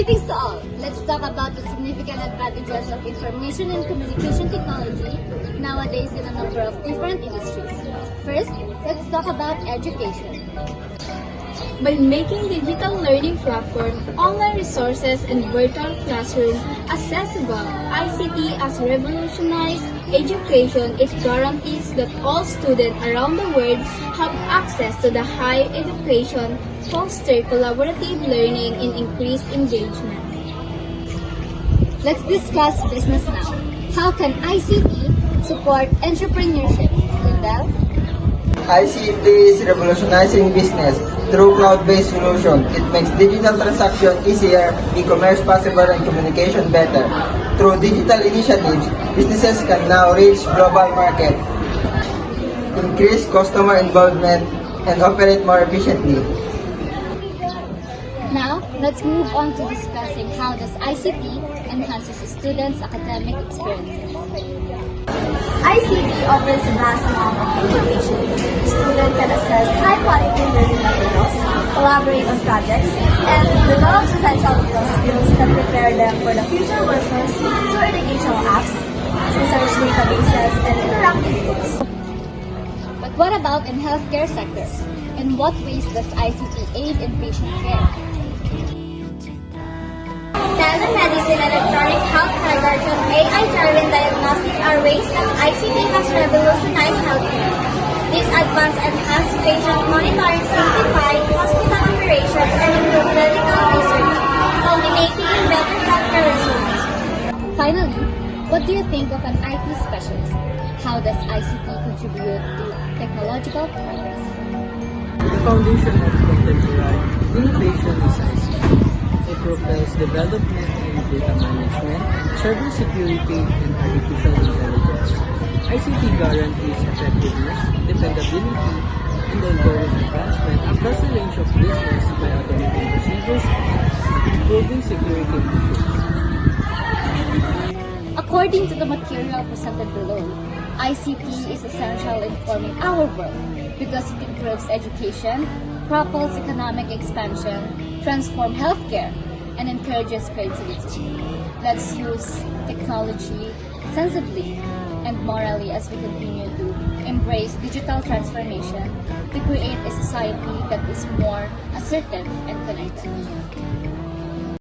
Greetings to all! Let's talk about the significant advantages of information and communication technology nowadays in a number of different industries. First, let's talk about education. By making digital learning platforms, online resources, and virtual classrooms accessible, ICT has revolutionized education. It guarantees that all students around the world have access to the higher education, foster collaborative learning, and increase engagement. Let's discuss business now. How can ICT support entrepreneurship? Lindell? ICT is revolutionizing business through cloud-based solution. It makes digital transaction easier, e-commerce possible, and communication better. Through digital initiatives, businesses can now reach global market, increase customer involvement, and operate more efficiently. Now, let's move on to discussing how does ICT enhances students' academic experiences. ICT offers a vast amount of information. Students can access high-quality learning materials, collaborate on projects, and develop essential skills that prepare them for the future workforce through educational apps, research databases, and interactive tools. But what about in healthcare sectors? In what ways does ICT aid in patient care? Telemedicine, electronic health records, and AI-driven diagnostic are ways that ICT has revolutionized healthcare. These advanced enhanced patient monitoring simplify hospital operations and improve clinical research, culminating in better healthcare results. Finally, what do you think of an IT specialist? How does ICT contribute to technological progress? The foundation of contemporary innovation is ICT. It propels development in data management, cybersecurity, and artificial intelligence. ICT guarantees effectiveness, dependability, and ongoing advancement across a range of business by automating procedures and improving security features. According to the material presented below, ICT is essential in forming our world because it improves education, propels economic expansion, transforms healthcare, and encourages creativity. Let's use technology sensibly and morally as we continue to embrace digital transformation to create a society that is more assertive and connected.